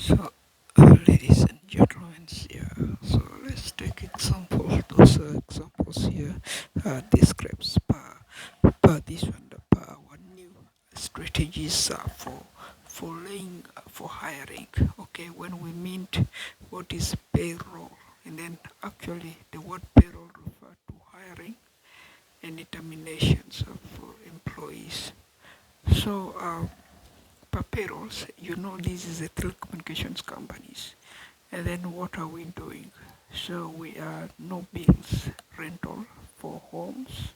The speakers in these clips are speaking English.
So, ladies and gentlemen, here, so let's take examples. Those examples here describes per this one the per what new strategies for hiring. Okay, when we meet what is payroll, and then actually the word payroll refer to hiring and determinations of employees. So. Per payrolls, this is a telecommunications companies. And then what are we doing? So we are no bills rental for homes,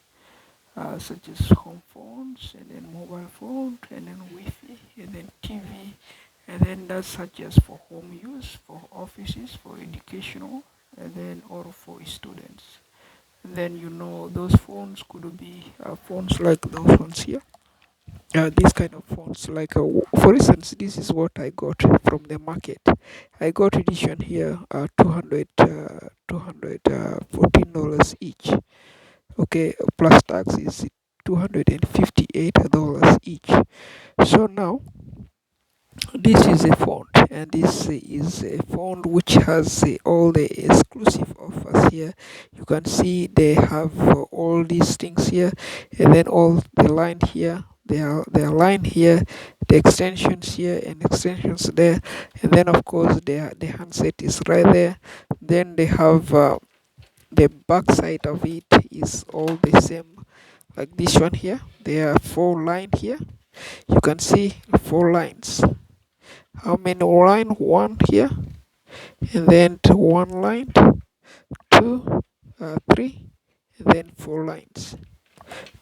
such as home phones, and then mobile phone, and then Wi-Fi, and then TV, and then that's such as for home use, for offices, for educational, and then or for students. And then those phones could be phones like those ones here, these kind of phones like for instance, this is what I got from the market. I got edition here, 214 dollars each. Okay, plus tax is $258 each. So now this is a font, and this is a font which has all the exclusive offers here. You can see they have all these things here, and then all the line here, they are line here, the extensions here and extensions there, and then of course the handset is right there. Then they have the back side of it is all the same, like this one here. There are four line here. You can see four lines. How many line? One here, and then one line, two, three, and then four lines.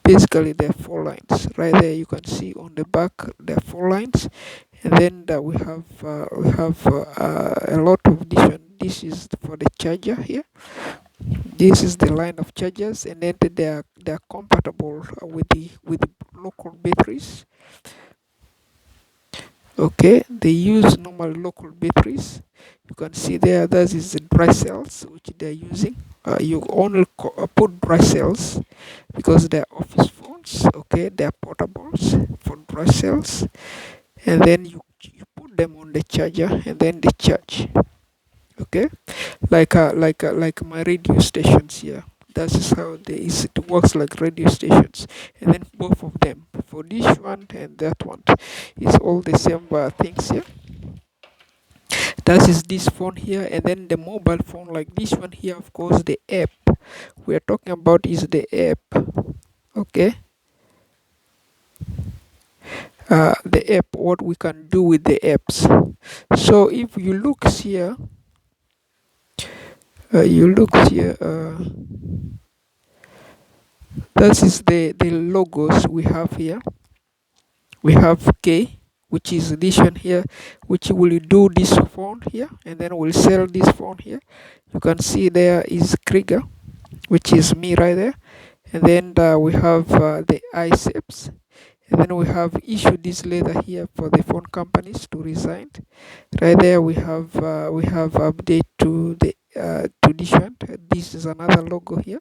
Basically, there are four lines right there. You can see on the back there are four lines, and then we have a lot of different. This is for the charger here. This is the line of chargers, and then they are compatible with the local batteries. Okay, they use normal local batteries. You can see there, that is the dry cells which they're using. You only put dry cells because they're office phones. Okay, they're portables for dry cells, and then you put them on the charger and then they charge. Okay, like my radio stations here. That is how it works, like radio stations. And then both of them, for this one and that one, is all the same things here. That is this phone here, and then the mobile phone like this one here. Of course, the app we are talking about is the app. Okay, the app. What we can do with the apps. So if you look here, that is the logos we have here. We have K, which is this one here, which will do this phone here, and then we'll sell this phone here. You can see there is Kiriga, which is me right there, and then we have the ICEPs, and then we have issued this letter here for the phone companies to resign. Right there we have update to the to this one. This is another logo here,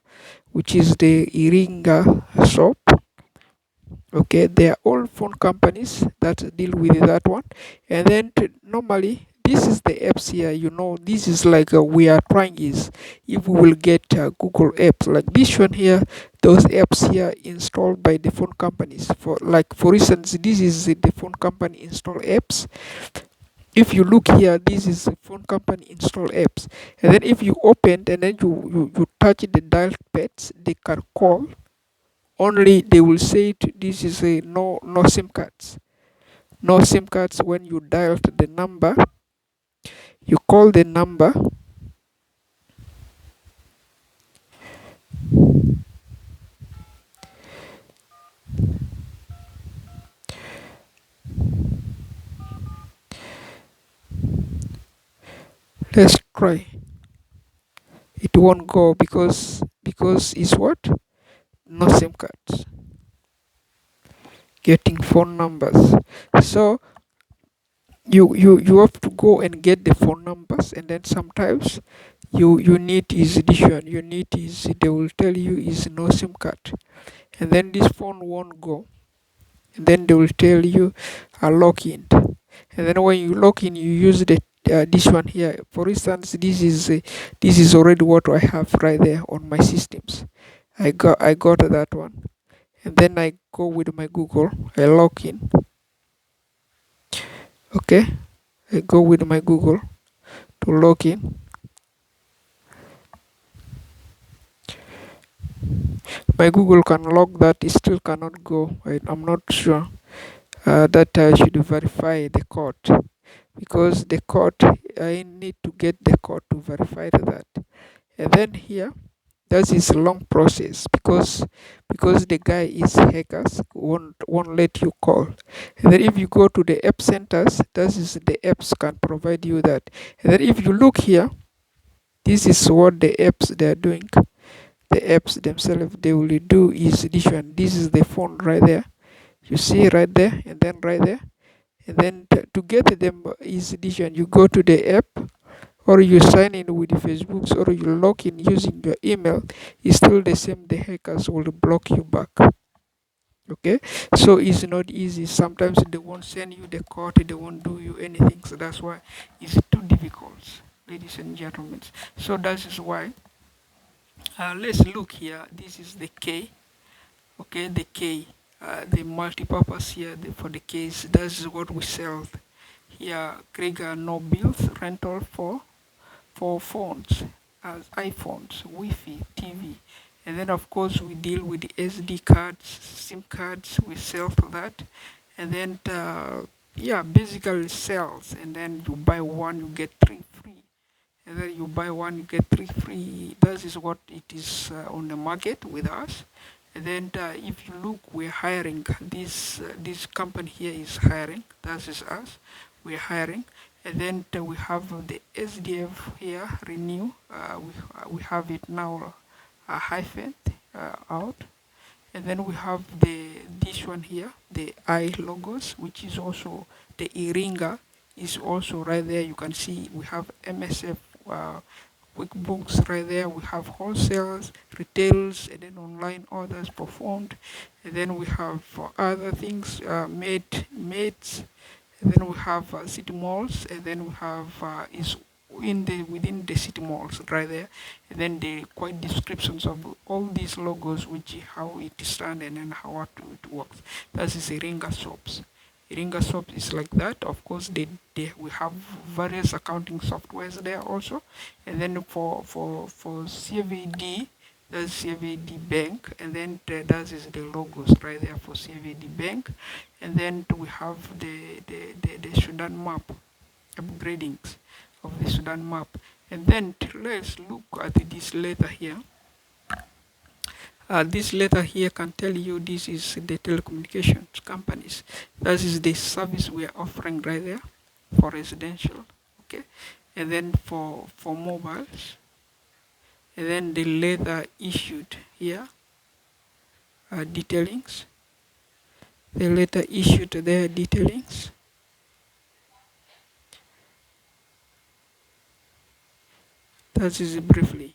which is the Iringa shop. Okay, they are all phone companies that deal with that one. And then normally this is the apps here. This is like we are trying is if we will get Google apps like this one here. Those apps here installed by the phone companies. For instance, this is the phone company install apps. If you look here, this is the phone company install apps, and then if you open and then you touch the dial pads, they can call. Only they will say this is a no SIM cards. No SIM cards. When you dial the number, you call the number. Let's try. It won't go because it's what? No SIM cards. Getting phone numbers. So you have to go and get the phone numbers, and then sometimes you need is edition. You need is they will tell you is no SIM card, and then this phone won't go. And then they will tell you log in, and then when you log in, you use this one here. For instance, this is already what I have right there on my systems. I got that one, and then I go with my Google. I log in. Okay, I go with my Google to log in. My Google can log that, it still cannot go. I'm not sure that I should verify the code, because the code, I need to get the code to verify that. And then here, that is a long process, because the guy is hackers, won't let you call. And then if you go to the app centers, that is the apps can provide you that. And then if you look here, this is what the apps they are doing. The apps themselves, they will do is this one. This is the phone right there. You see right there, and then right there. And then to get them is this one. You go to the app, or you sign in with Facebook, or you log in using your email. It's still the same. The hackers will block you back. Okay, so it's not easy. Sometimes they won't send you the code, they won't do you anything. So that's why it's too difficult, ladies and gentlemen. So that is why, let's look here. This is the K. Okay, the K, the multi-purpose here for the case. That's what we sell here. Kiriga no bills rental for phones, as iPhones, Wi-Fi, TV, and then of course we deal with the SD cards, SIM cards. We sell to that, and then yeah, basically sales. And then you buy one, you get three free. And then you buy one, you get three free. That is what it is on the market with us. And then if you look, we're hiring. This company here is hiring. That is us. We're hiring. And then we have the SDF here, renew. We have it now hyphen out. And then we have this one here, the I logos, which is also the Iringa is also right there. You can see we have MSF, QuickBooks right there. We have wholesales, retails, and then online orders performed. And then we have other things, mates. And then we have city malls, and then we have is within the city malls right there. And then the quite descriptions of all these logos, which how it is done and then how it works. That is Iringa shops. Iringa shops is like that. Of course, we have various accounting softwares there also. And then for CVD, that's CVD Bank, and then that is the logos right there for CVD Bank. And then we have the Sudan map, upgradings of the Sudan map. And then let's look at this letter here. This letter here can tell you this is the telecommunications companies. That is the service we are offering right there for residential. Okay, and then for mobiles. And then the letter issued here, detailings. The letter issued there, detailings. That is briefly.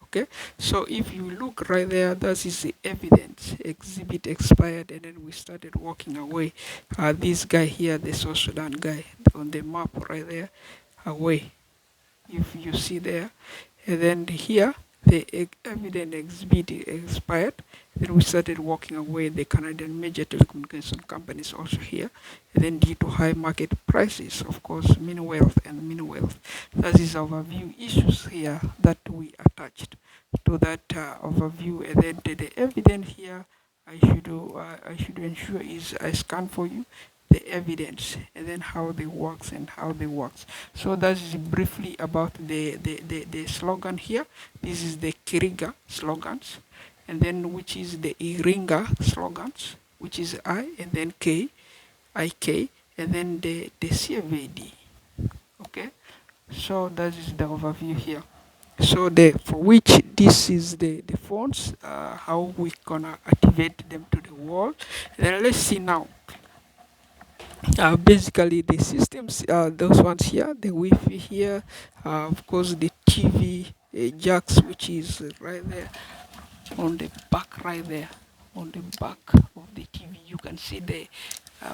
Okay, so if you look right there, that is the evidence. Exhibit expired, and then we started walking away. This guy here, the South Sudan guy on the map right there, away. If you see there, and then here the evident exhibit expired. Then we started walking away. The Canadian major telecommunication companies also here. And then due to high market prices, of course, mini wealth and mini wealth. That is overview issues here that we attached to that overview. And then the evidence here, I should ensure is I scan for you the evidence and then how they works and how they works. So that is briefly about the slogan here. This is the Kiriga slogans, and then which is the Iringa slogans, which is I and then K, IK, and then the CVD. Okay, so that is the overview here. So for which this is the phones, how we gonna activate them to the wall. And then let's see now. Basically the systems, those ones here, the Wi-Fi here, of course the TV jacks, which is right there on the back, right there on the back of the TV. You can see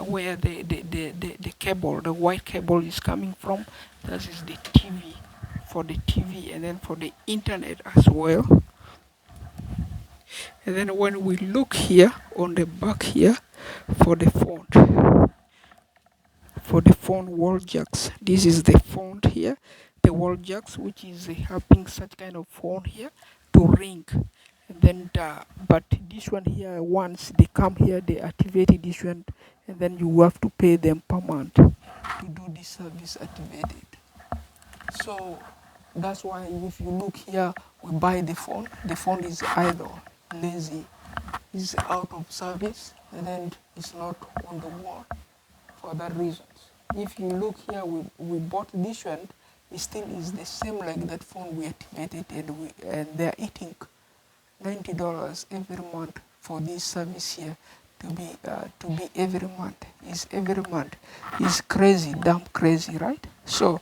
where the cable, the white cable is coming from. That is the TV, for the TV, and then for the internet as well. And then when we look here on the back here for the phone wall jacks, this is the phone here, the wall jacks, which is helping such kind of phone here to ring. And then but this one here, once they come here, they activate this one, and then you have to pay them per month to do this service activated. So that's why if you look here, we buy the phone is idle, lazy, is out of service, and then it's not on the wall for that reasons. If you look here, we bought this one, it still is the same like that phone we activated, and they're eating $90 every month for this service here to be every month. Is every month is crazy, damn crazy, right? So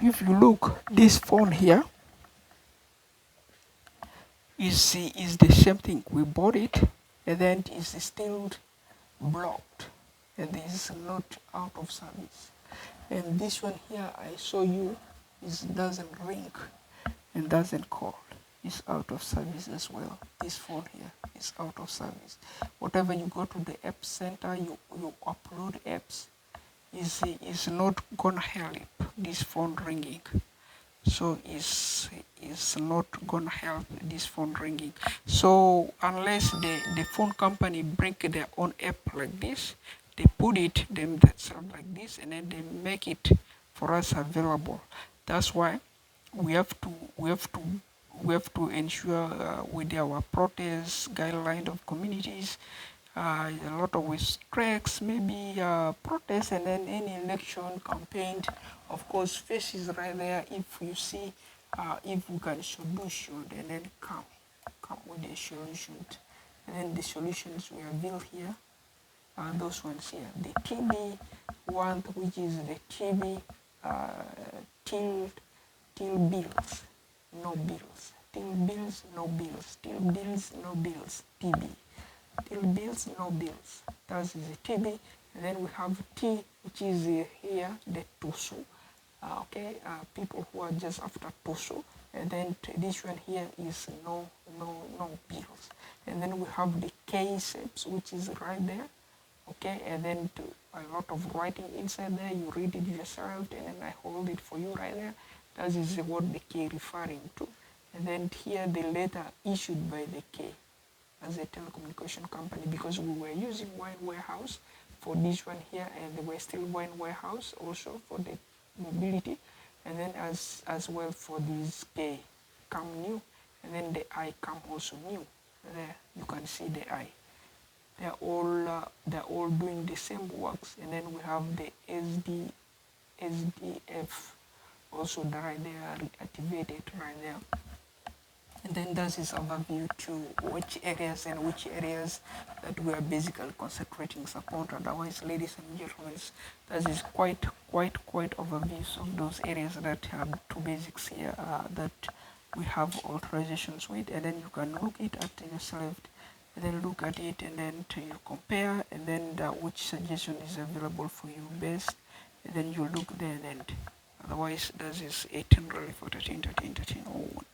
if you look, this phone here is the same thing. We bought it, and then it's still blocked, and this is not out of service. And this one here I show you is doesn't ring and doesn't call. It's out of service as well. This phone here is out of service. Whatever you go to the app center, you upload apps, is not gonna help this phone ringing. So is not gonna help this phone ringing. So unless the phone company bring their own app like this, they put it themselves like this, and then they make it for us available. That's why we have to ensure with our protest guideline of communities, a lot of strikes, maybe protests, and then any election campaign. Of course, faces right there. If you see, if we can solution, and then come with a solution, and then the solutions we have built here are those ones here. The TB one, which is the TB till bills, no bills, till bills, no bills, till bills, no bills, TB. Till bills, no bills. That is the TB. And then we have T, which is here, the TUSU. People who are just after TUSU. And then this one here is no bills. And then we have the K-SEPs, which is right there. Okay, and then a lot of writing inside there. You read it yourself, and then I hold it for you right there. That is what the K referring to. And then here the letter issued by the K as a telecommunication company, because we were using wine warehouse for this one here, and they were still wine warehouse also for the mobility, and then as well for this K come new, and then the I come also new. There you can see the I. They're all doing the same works, and then we have the SDF also right there, reactivated right there. And then that is overview to which areas that we are basically concentrating support. Otherwise, ladies and gentlemen, that is quite overviews of those areas that have two basics here that we have authorizations with, and then you can look it at yourself, and then look at it, and then you compare, and then which suggestion is available for you best, and then you look there, and otherwise that is 18 really for 13 or what.